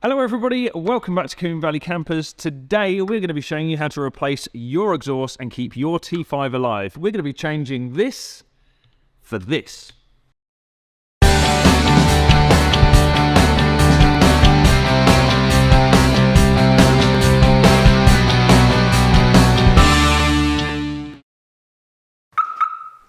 Hello everybody, welcome back to Coombe Valley Campers. Today we're going to be showing you how to replace your exhaust and keep your T5 alive. We're going to be changing this for this.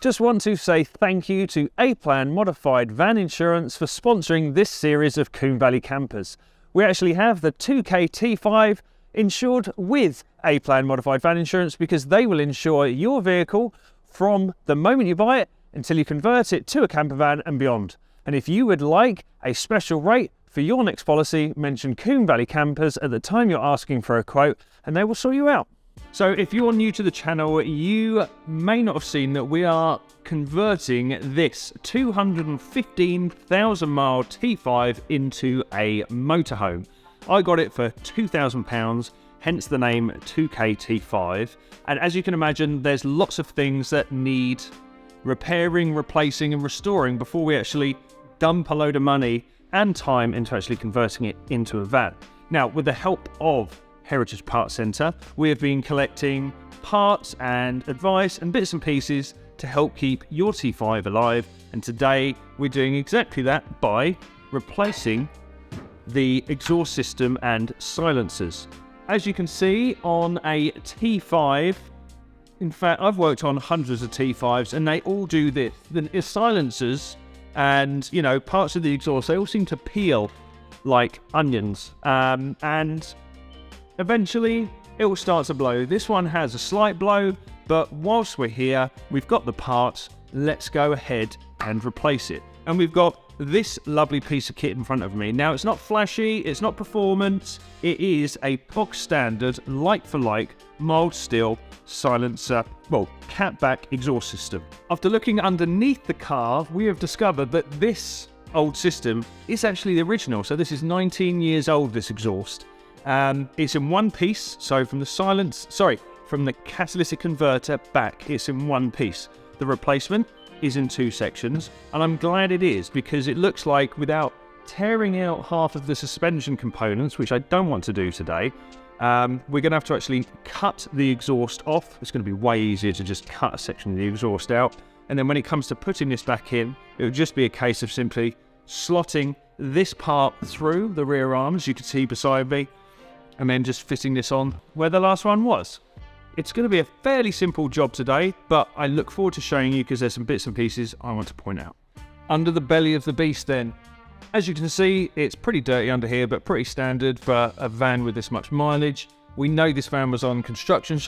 Just want to say thank you to A-Plan Modified Van Insurance for sponsoring this series of Coombe Valley Campers. We actually have the 2K T5 insured with A-Plan Modified Van Insurance because they will insure your vehicle from the moment you buy it until you convert it to a camper van and beyond. And if you would like a special rate for your next policy, mention Coombe Valley Campers at the time you're asking for a quote and they will sort you out. So if you're new to the channel, you may not have seen that we are converting this 215,000 mile T5 into a motorhome. I got it for £2,000, hence the name 2K T5. And as you can imagine, there's lots of things that need repairing, replacing and restoring before we actually dump a load of money and time into actually converting it into a van. Now, with the help of Heritage Parts Centre, we have been collecting parts and advice and bits and pieces to help keep your T5 alive, and today we're doing exactly that by replacing the exhaust system and silencers. As you can see on a T5, in fact I've worked on hundreds of T5s and they all do this. The silencers and parts of the exhaust, they all seem to peel like onions, and eventually it will start to blow. This one has a slight blow, but whilst we're here, we've got the parts, let's go ahead and replace it. And we've got this lovely piece of kit in front of me. Now, it's not flashy, it's not performance, it is a box standard, like for like, mild steel silencer, catback exhaust system. After looking underneath the car, we have discovered that this old system is actually the original. So this is 19 years old, this exhaust. It's in one piece, so from the catalytic converter back, it's in one piece. The replacement is in two sections, and I'm glad it is because it looks like without tearing out half of the suspension components, which I don't want to do today, we're going to have to actually cut the exhaust off. It's going to be way easier to just cut a section of the exhaust out, and then when it comes to putting this back in, it would just be a case of simply slotting this part through the rear arms, you can see beside me, and then just fitting this on where the last one was. It's going to be a fairly simple job today, but I look forward to showing you because there's some bits and pieces I want to point out. Under the belly of the beast then, as you can see, it's pretty dirty under here, but pretty standard for a van with this much mileage. We know this van was on construction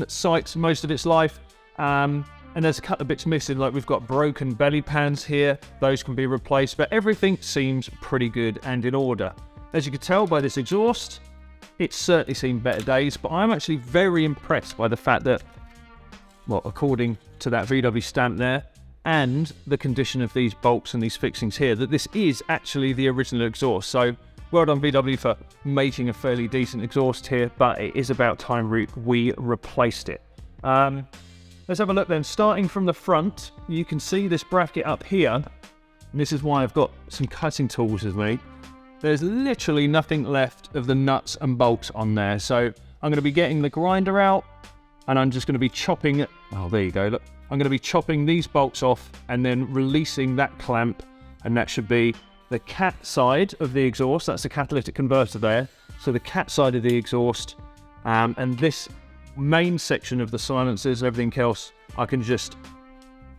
sites most of its life, and there's a couple of bits missing, like we've got broken belly pans here. Those can be replaced, but everything seems pretty good and in order. As you can tell by this exhaust, it's certainly seen better days, but I'm actually very impressed by the fact that, according to that VW stamp there, and the condition of these bolts and these fixings here, that this is actually the original exhaust. So, well done VW for making a fairly decent exhaust here, but it is about time we replaced it. Let's have a look then. Starting from the front, you can see this bracket up here, and this is why I've got some cutting tools with me. There's literally nothing left of the nuts and bolts on there. So I'm going to be getting the grinder out and I'm just going to be chopping, there you go, look. I'm going to be chopping these bolts off and then releasing that clamp, and that should be the cat side of the exhaust. That's the catalytic converter there. So the cat side of the exhaust, and this main section of the silencers, everything else, I can just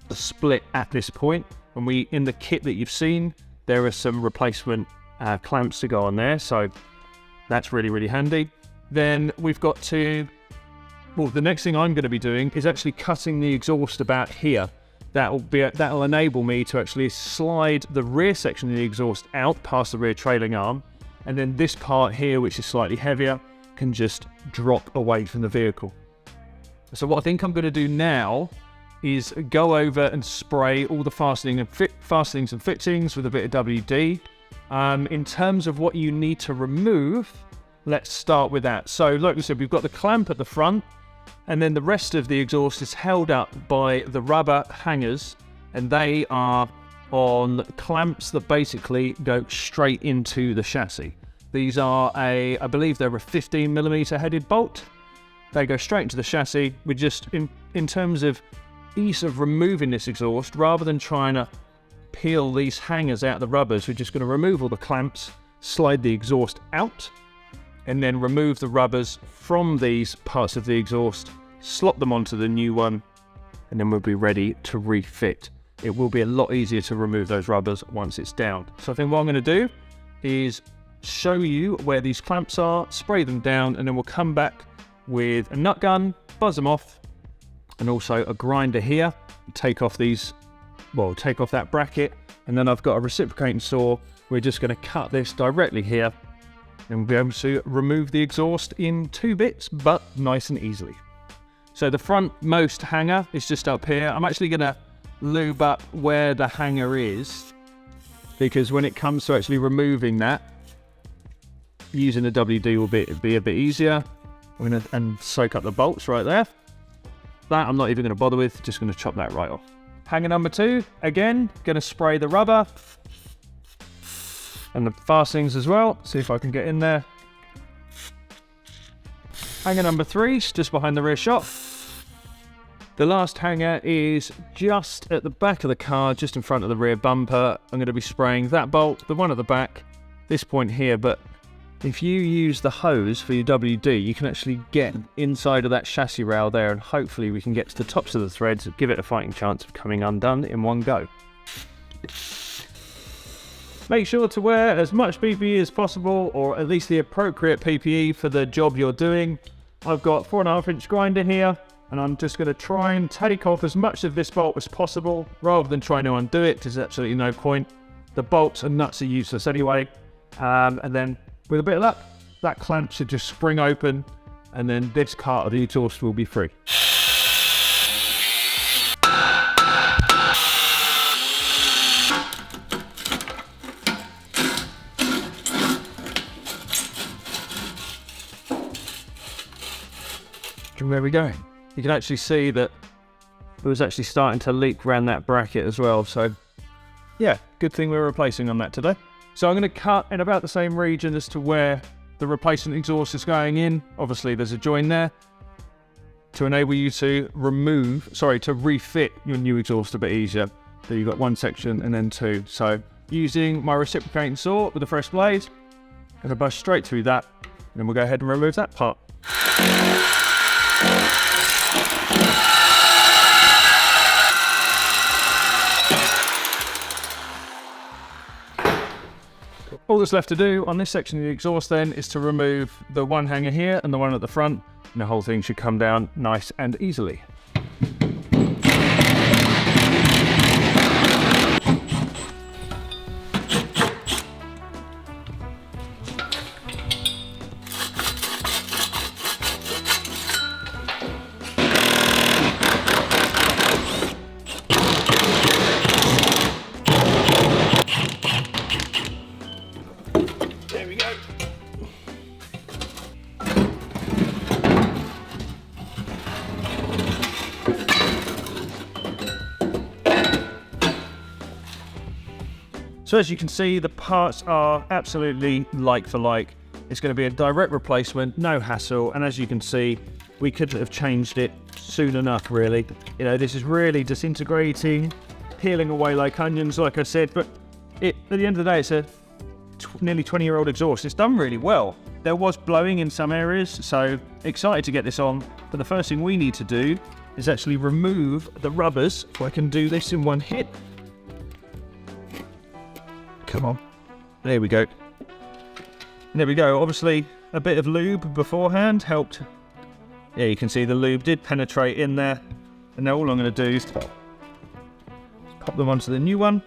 split at this point. And in the kit that you've seen, there are some replacement clamps to go on there, so that's really, really handy. Then we've got to, the next thing I'm going to be doing is actually cutting the exhaust about here. That'll enable me to actually slide the rear section of the exhaust out past the rear trailing arm, and then this part here, which is slightly heavier, can just drop away from the vehicle. So what I think I'm going to do now is go over and spray all the fastenings and fittings with a bit of WD. In terms of what you need to remove, let's start with that. So like we said, we've got the clamp at the front, and then the rest of the exhaust is held up by the rubber hangers, and they are on clamps that basically go straight into the chassis. These are I believe they're a 15mm headed bolt. They go straight into the chassis. We just, in terms of ease of removing this exhaust, rather than trying to peel these hangers out of the rubbers, we're just going to remove all the clamps, slide the exhaust out, and then remove the rubbers from these parts of the exhaust, slot them onto the new one, and then we'll be ready to refit. It will be a lot easier to remove those rubbers once it's down. So I think what I'm going to do is show you where these clamps are, spray them down, and then we'll come back with a nut gun, buzz them off, and also a grinder here. Take off that bracket, and then I've got a reciprocating saw. We're just going to cut this directly here, and we'll be able to remove the exhaust in 2 bits, but nice and easily. So the frontmost hanger is just up here. I'm actually going to lube up where the hanger is, because when it comes to actually removing that, using the WD will be a bit easier. I'm going to soak up the bolts right there. That I'm not even going to bother with, just going to chop that right off. Hanger number 2, again, going to spray the rubber and the fastenings as well. See if I can get in there. Hanger number 3 is just behind the rear shock. The last hanger is just at the back of the car, just in front of the rear bumper. I'm going to be spraying that bolt, the one at the back, this point here, but if you use the hose for your WD, you can actually get inside of that chassis rail there, and hopefully we can get to the tops of the threads and give it a fighting chance of coming undone in one go. Make sure to wear as much PPE as possible, or at least the appropriate PPE for the job you're doing. I've got 4.5-inch grinder here, and I'm just going to try and take off as much of this bolt as possible, rather than trying to undo it. There's absolutely no point. The bolts and nuts are useless anyway, and then with a bit of luck, that clamp should just spring open, and then this part of the exhaust will be free. There we go. You can actually see that it was actually starting to leak around that bracket as well. So yeah, good thing we're replacing on that today. So I'm going to cut in about the same region as to where the replacement exhaust is going in. Obviously there's a join there to enable you to refit your new exhaust a bit easier. So you've got one section and then 2. So using my reciprocating saw with a fresh blade, I'm going to bust straight through that, and then we'll go ahead and remove that part. All that's left to do on this section of the exhaust then is to remove the one hanger here and the one at the front, and the whole thing should come down nice and easily. There we go. So as you can see, the parts are absolutely like for like. It's going to be a direct replacement, no hassle, and as you can see, we could have changed it soon enough, really. You know, this is really disintegrating, peeling away like onions, like I said, but at the end of the day, it's a nearly 20-year-old exhaust. It's done really well. There was blowing in some areas, so excited to get this on, but the first thing we need to do is actually remove the rubbers. If I can do this in one hit. Come on. There we go. And there we go. Obviously, a bit of lube beforehand helped. Yeah, you can see the lube did penetrate in there. And now all I'm going to do is pop them onto the new one.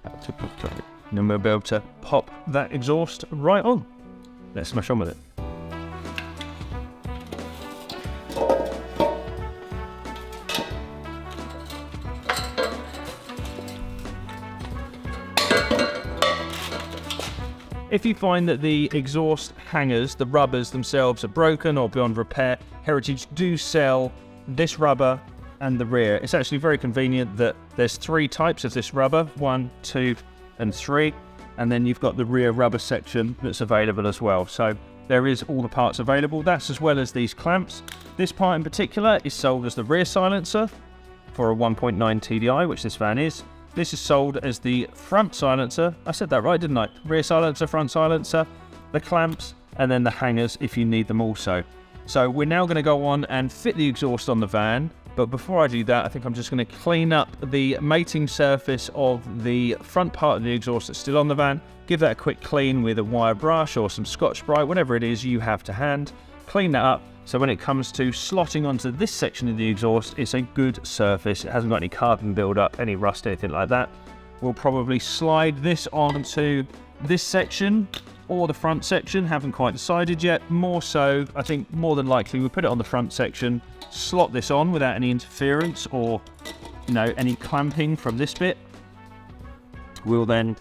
And then we'll be able to pop that exhaust right on. Let's smash on with it. If you find that the exhaust hangers, the rubbers themselves, are broken or beyond repair, Heritage do sell this rubber and the rear. It's actually very convenient that there's 3 types of this rubber, 1, 2 and 3. and then you've got the rear rubber section that's available as well. So there is all the parts available. That's as well as these clamps. This part in particular is sold as the rear silencer for a 1.9 TDI, which this van is. This is sold as the front silencer. I said that right, didn't I? Rear silencer, front silencer, the clamps, and then the hangers if you need them also. So we're now going to go on and fit the exhaust on the van. But before I do that, I think I'm just going to clean up the mating surface of the front part of the exhaust that's still on the van. Give that a quick clean with a wire brush or some Scotch-Brite, whatever it is you have to hand. Clean that up, so when it comes to slotting onto this section of the exhaust, it's a good surface. It hasn't got any carbon build-up, any rust, anything like that. We'll probably slide this onto this section or the front section. Haven't quite decided yet. More so, I think more than likely we'll put it on the front section, slot this on without any interference or, you know, any clamping from this bit. We'll then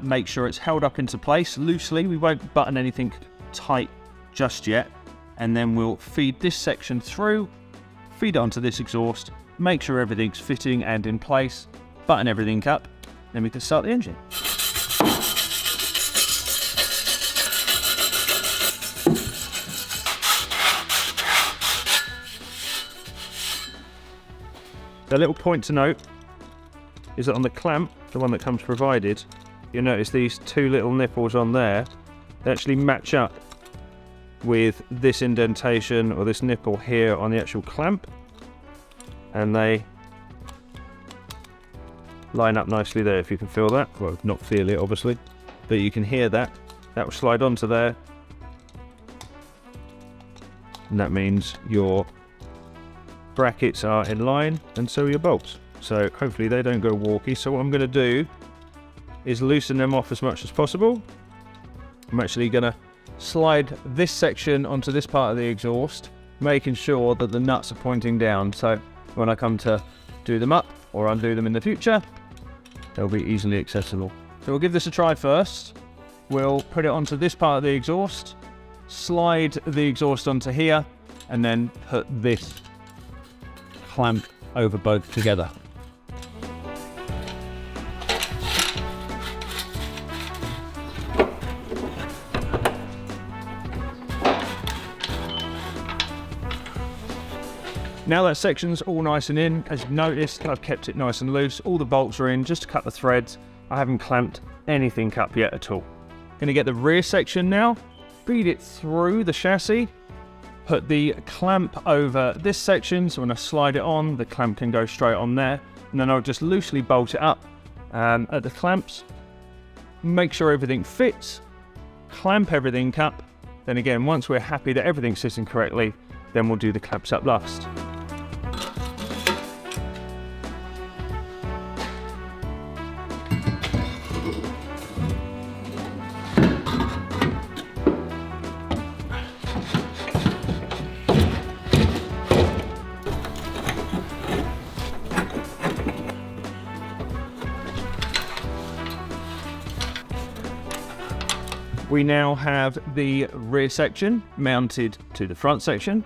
make sure it's held up into place loosely. We won't button anything tight just yet. And then we'll feed this section through, feed it onto this exhaust, make sure everything's fitting and in place, button everything up, then we can start the engine. The little point to note is that on the clamp, the one that comes provided, you'll notice these two little nipples on there, they actually match up with this indentation or this nipple here on the actual clamp, and they line up nicely there, if you can feel that. Well, not feel it obviously, but you can hear that. That will slide onto there, and that means your brackets are in line and so are your bolts. So hopefully they don't go walky. So what I'm going to do is loosen them off as much as possible. I'm actually going to slide this section onto this part of the exhaust, making sure that the nuts are pointing down, so when I come to do them up or undo them in the future, they'll be easily accessible. So we'll give this a try first. We'll put it onto this part of the exhaust, slide the exhaust onto here, and then put this clamp over both together. Now that section's all nice and in, as you've noticed, I've kept it nice and loose. All the bolts are in, just to cut the threads. I haven't clamped anything up yet at all. Going to get the rear section now, feed it through the chassis, put the clamp over this section, so when I slide it on, the clamp can go straight on there. And then I'll just loosely bolt it up at the clamps, make sure everything fits, clamp everything up. Then again, once we're happy that everything's sitting correctly, then we'll do the clamps up last. We now have the rear section mounted to the front section.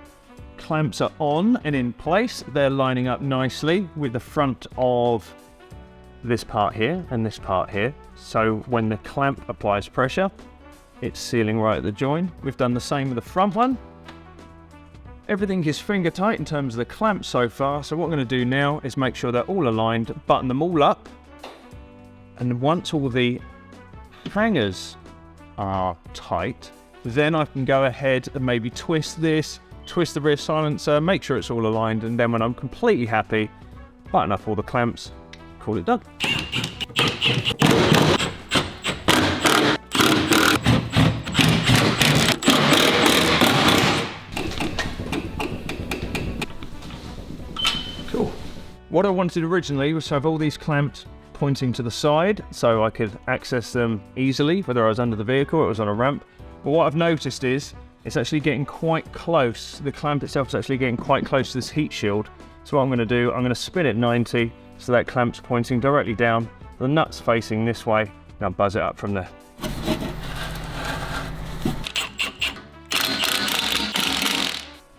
Clamps are on and in place. They're lining up nicely with the front of this part here and this part here. So when the clamp applies pressure, it's sealing right at the join. We've done the same with the front one. Everything is finger tight in terms of the clamp so far. So what I'm going to do now is make sure they're all aligned, button them all up. And once all the hangers are tight, then I can go ahead and maybe twist this, twist the rear silencer, make sure it's all aligned, and then when I'm completely happy, button up all the clamps, call it done. Cool. What I wanted originally was to have all these clamps pointing to the side so I could access them easily, whether I was under the vehicle or it was on a ramp. But what I've noticed is it's actually getting quite close. The clamp itself is actually getting quite close to this heat shield. So what I'm going to do, I'm going to spin it 90 so that clamp's pointing directly down, the nut's facing this way, and I'll buzz it up from there.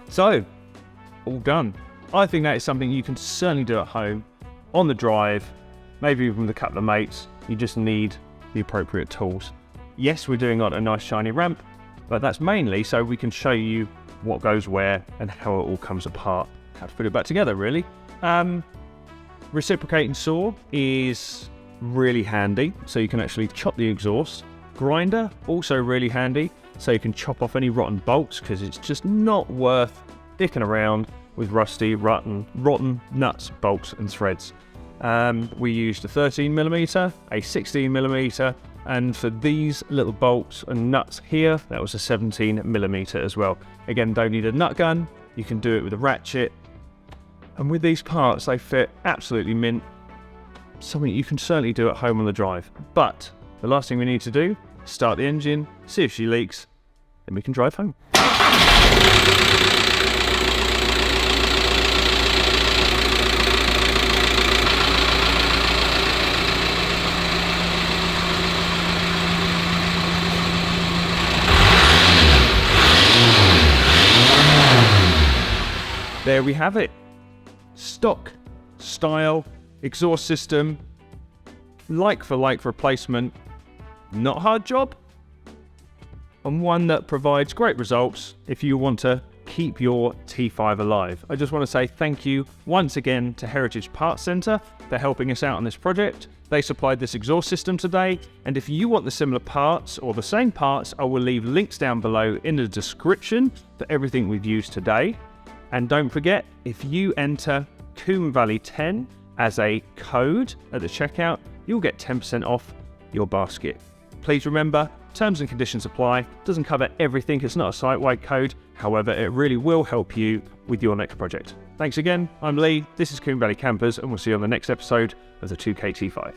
So, all done. I think that is something you can certainly do at home, on the drive, maybe even with a couple of mates. You just need the appropriate tools. Yes, we're doing on a nice shiny ramp, but that's mainly so we can show you what goes where and how it all comes apart, how to put it back together really. Reciprocating saw is really handy, so you can actually chop the exhaust. Grinder, also really handy, so you can chop off any rotten bolts, because it's just not worth dicking around with rusty, rotten nuts, bolts and threads. We used a 13mm, a 16mm, and for these little bolts and nuts here, that was a 17mm as well. Again, don't need a nut gun, you can do it with a ratchet. And with these parts, they fit absolutely mint. Something you can certainly do at home on the drive. But the last thing we need to do is start the engine, see if she leaks, then we can drive home. There we have it. Stock style exhaust system, like for like replacement. Not a hard job, and one that provides great results if you want to keep your T5 alive. I just want to say thank you once again to Heritage Parts Centre for helping us out on this project. They supplied this exhaust system today, and if you want the similar parts or the same parts, I will leave links down below in the description for everything we've used today. And don't forget, if you enter Coombe Valley 10 as a code at the checkout, you'll get 10% off your basket. Please remember, terms and conditions apply. Doesn't cover everything, it's not a site-wide code. However, it really will help you with your next project. Thanks again, I'm Lee, this is Coombe Valley Campers, and we'll see you on the next episode of the 2KT5.